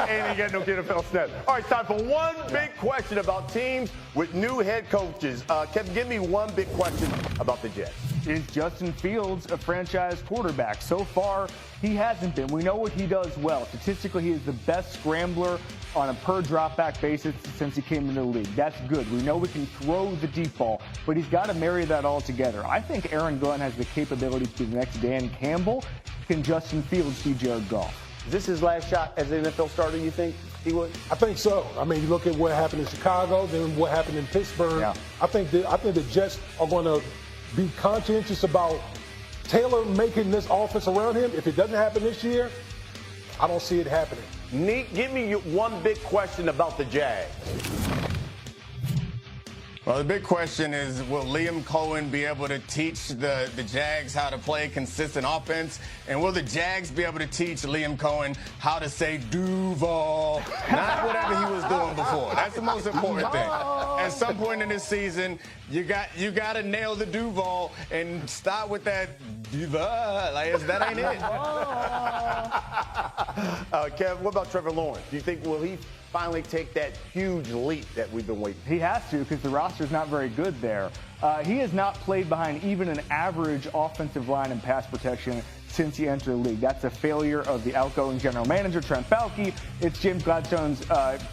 And he get no NFL snaps. All right, time for one big question about teams with new head coaches. Kevin, give me one big question about the Jets. Is Justin Fields a franchise quarterback? So far, he hasn't been. We know what he does well. Statistically, he is the best scrambler on a per dropback basis since he came into the league. That's good. We know we can throw the deep ball, but he's got to marry that all together. I think Aaron Glenn has the capability to be the next Dan Campbell. Can Justin Fields be Jared Goff? Is this his last shot as an NFL starter, you think he would? I think so. I mean, you look at what happened in Chicago, then what happened in Pittsburgh. Yeah. I think the Jets are going to be conscientious about Taylor making this offense around him. If it doesn't happen this year, I don't see it happening. Nick, give me one big question about the Jags. Well, the big question is, will Liam Cohen be able to teach the Jags how to play consistent offense? And will the Jags be able to teach Liam Cohen how to say Duval? Not whatever he was doing before. That's the most important thing. At some point in this season, you got to nail the Duval and start with that Duval. Like, that ain't it. Kev, what about Trevor Lawrence? Do you think, will he finally take that huge leap that we've been waiting for? He has to, because the roster's not very good there. He has not played behind even an average offensive line in pass protection since he entered the league. That's a failure of the outgoing general manager, Trent Baalke. It's James Gladstone's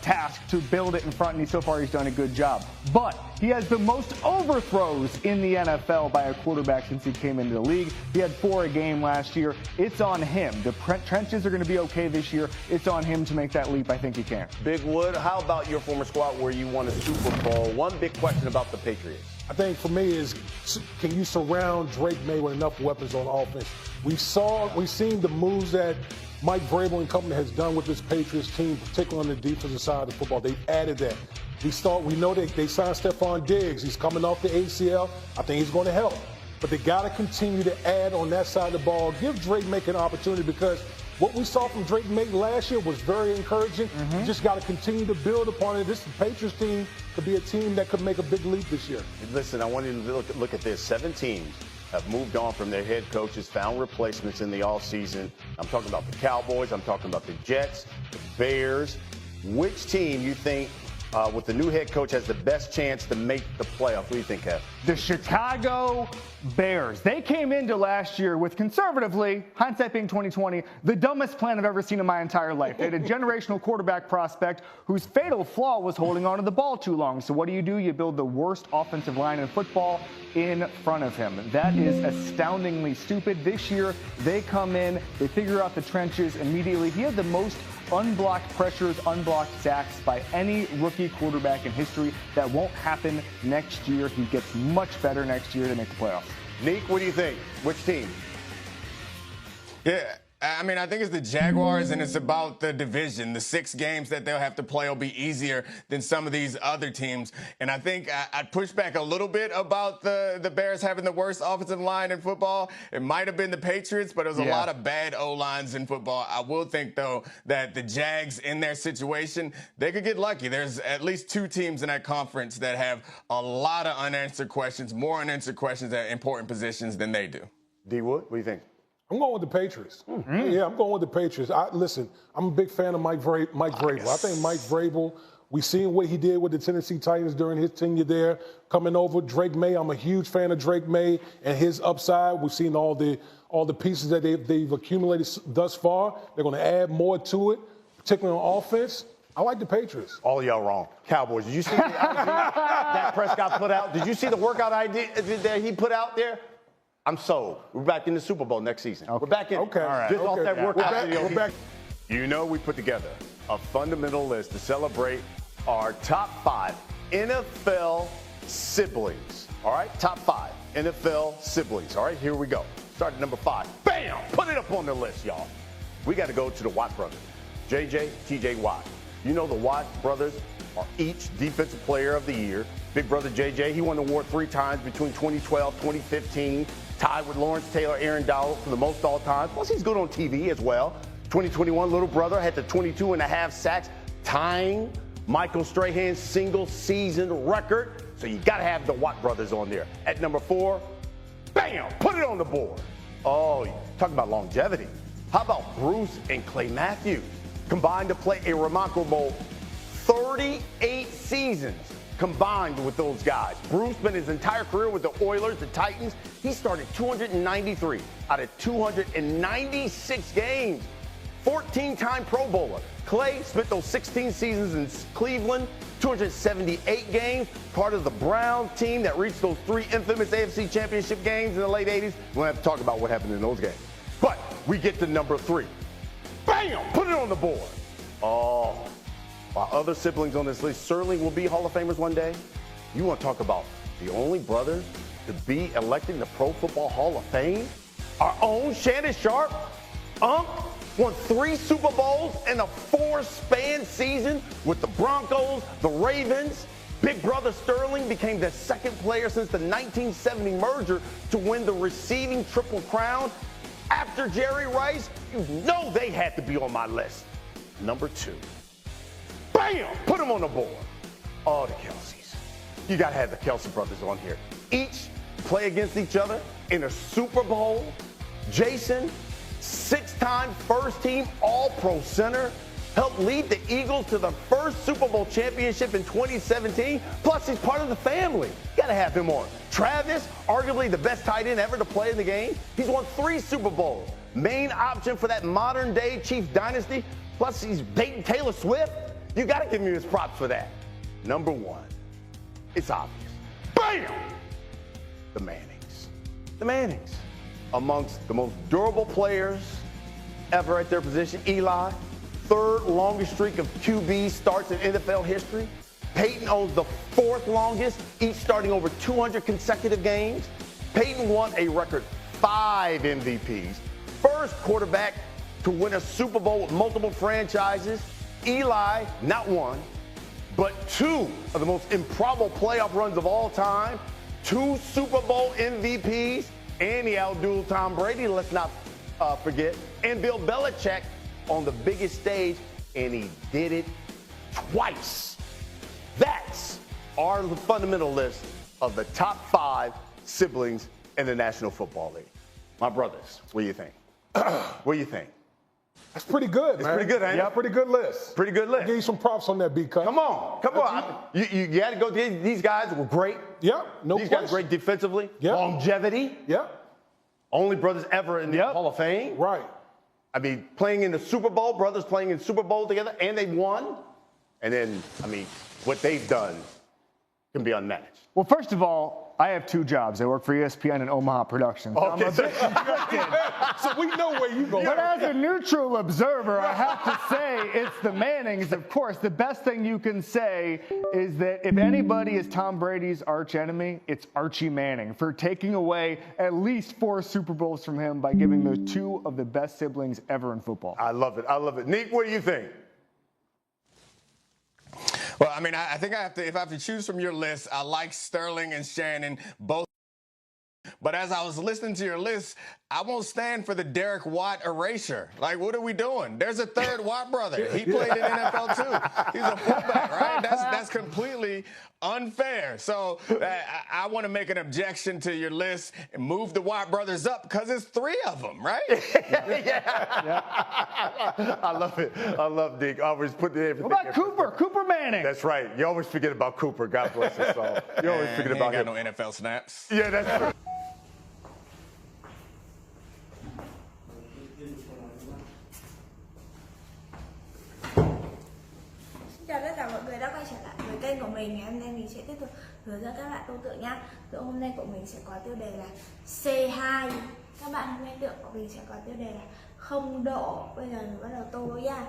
task to build it in front, and so far he's done a good job. But he has the most overthrows in the NFL by a quarterback since he came into the league. He had 4 a game last year. It's on him. The trenches are going to be okay this year. It's on him to make that leap. I think he can. Big Wood, how about your former squad where you won a Super Bowl? One big question about the Patriots. I think for me is, can you surround Drake May with enough weapons on offense? We've seen the moves that Mike Vrabel and company has done with this Patriots team, particularly on the defensive side of the football. They've added that. We know they signed Stephon Diggs. He's coming off the ACL. I think he's going to help. But they got to continue to add on that side of the ball. Give Drake May an opportunity, because what we saw from Drake May last year was very encouraging. You just got to continue to build upon it. This Patriots team could be a team that could make a big leap this year. Listen, I want you to look at this. 7 teams have moved on from their head coaches, found replacements in the offseason. I'm talking about the Cowboys. I'm talking about the Jets, the Bears. Which team you think, with the new head coach, has the best chance to make the playoffs? What do you think, Kev? The Chicago Bears. They came into last year with, conservatively, hindsight being 2020, the dumbest plan I've ever seen in my entire life. They had a generational quarterback prospect whose fatal flaw was holding onto the ball too long. So what do? You build the worst offensive line in football in front of him. That is astoundingly stupid. This year, they come in, they figure out the trenches immediately. He had the most unblocked pressures, unblocked sacks by any rookie quarterback in history. That won't happen next year. He gets much better next year to make the playoffs. Nick, what do you think? Which team? Yeah. I mean, I think it's the Jaguars, and it's about the division. The 6 games that they'll have to play will be easier than some of these other teams. And I think I'd push back a little bit about the Bears having the worst offensive line in football. It might have been the Patriots, but there's a lot of bad O-lines in football. I will think, though, that the Jags, in their situation, they could get lucky. There's at least 2 teams in that conference that have a lot of unanswered questions, more unanswered questions at important positions than they do. D. Wood, what do you think? I'm going with the Patriots. Yeah, I'm going with the Patriots. Listen, I'm a big fan of Mike Vrabel. Yes. I think Mike Vrabel, we've seen what he did with the Tennessee Titans during his tenure there. Coming over, Drake May, I'm a huge fan of Drake May and his upside. We've seen all the pieces that they've accumulated thus far. They're going to add more to it, particularly on offense. I like the Patriots. All of y'all wrong. Cowboys, did you see the idea that Prescott put out? Did you see the workout idea that he put out there? I'm sold. We're back in the Super Bowl next season. Okay. We're back in. Okay. All right. Just off that workout video. We're back. You know, we put together a fundamental list to celebrate our top 5 NFL siblings. All right? Top 5 NFL siblings. All right? Here we go. Start at number 5. Bam! Put it up on the list, y'all. We got to go to the Watt brothers. JJ, TJ Watt. You know the Watt brothers are each Defensive Player of the Year. Big brother JJ, he won the award 3 times between 2012, 2015. Tied with Lawrence Taylor, Aaron Donald for the most all time. Plus, he's good on TV as well. 2021, little brother had the 22.5 sacks, tying Michael Strahan's single-season record. So you got to have the Watt brothers on there. At number 4, bam, put it on the board. Oh, talk about longevity. How about Bruce and Clay Matthews? combined to play a remarkable 38 seasons combined with those guys. Bruce spent his entire career with the Oilers, the Titans. He started 293 out of 296 games. 14-time Pro Bowler. Clay spent those 16 seasons in Cleveland, 278 games, part of the Browns team that reached those 3 infamous AFC Championship games in the late 80s. We don't have to talk about what happened in those games. But we get to number 3. Bam! Put it on the board. Oh, while other siblings on this list certainly will be Hall of Famers one day, you want to talk about the only brother to be elected in the Pro Football Hall of Fame? Our own Shannon Sharpe, won 3 Super Bowls in a 4-span season with the Broncos, the Ravens. Big brother Sterling became the second player since the 1970 merger to win the receiving Triple Crown. After Jerry Rice, you know they had to be on my list. Number 2. Bam! Put them on the board. Oh, the Kelceys. You got to have the Kelce brothers on here. Each play against each other in a Super Bowl. Jason, 6-time first-team All-Pro center, helped lead the Eagles to the first Super Bowl championship in 2017. Plus, he's part of the family. You got to have him on. Travis, arguably the best tight end ever to play in the game. He's won 3 Super Bowls. Main option for that modern-day Chiefs dynasty. Plus, he's dating Taylor Swift. You got to give me his props for that. Number 1, it's obvious. Bam! The Mannings. The Mannings. Amongst the most durable players ever at their position. Eli, 3rd longest streak of QB starts in NFL history. Peyton owns the 4th longest, each starting over 200 consecutive games. Peyton won a record 5 MVPs. First quarterback to win a Super Bowl with multiple franchises. Eli, not 1, but 2 of the most improbable playoff runs of all time. 2 Super Bowl MVPs. And he outdueled Tom Brady, let's not forget, and Bill Belichick on the biggest stage, and he did it twice. That's our fundamental list of the top 5 siblings in the National Football League. My brothers, what do you think? What do you think? That's pretty good, man. It's pretty good, ain't it? Yeah, pretty good list. Pretty good list. I'll give you some props on that, B-Cut. Come on. You got to go. These guys were great. Yeah, no These question. guys great defensively. Yeah. Longevity. Yeah. Only brothers ever in the Hall of Fame. Right. I mean, playing in the Super Bowl, brothers playing in Super Bowl together, and they won. And then, I mean, what they've done can be unmatched. Well, first of all, I have 2 jobs. I work for ESPN and Omaha Productions. Okay, I'm a bit conflicted. So we know where you go. But as a neutral observer, I have to say it's the Mannings. Of course, the best thing you can say is that if anybody is Tom Brady's arch enemy, it's Archie Manning for taking away at least 4 Super Bowls from him by giving those 2 of the best siblings ever in football. I love it. I love it. Nick, what do you think? Well, I mean, I think if I have to choose from your list, I like Sterling and Shannon both. But as I was listening to your list, I won't stand for the Derek Watt erasure. Like, what are we doing? There's a 3rd Watt brother. He played in NFL too. He's a fullback, right? That's completely unfair. So I want to make an objection to your list and move the Watt brothers up because it's 3 of them, right? Yeah. I love it. I love Dick. Always put everything. What about Cooper? Cooper Manning. That's right. You always forget about Cooper. God bless his soul. You always forget about him. He ain't got no NFL snaps. Yeah, that's true. Chào tất cả mọi người đã quay trở lại với kênh của mình. Ngày hôm nay mình sẽ tiếp tục hướng dẫn các bạn câu tượng nha. Tượng hôm nay của mình sẽ có tiêu đề là C2. Các bạn hãy tưởng của mình sẽ có tiêu đề là 0 độ. Bây giờ mình bắt đầu tô nha.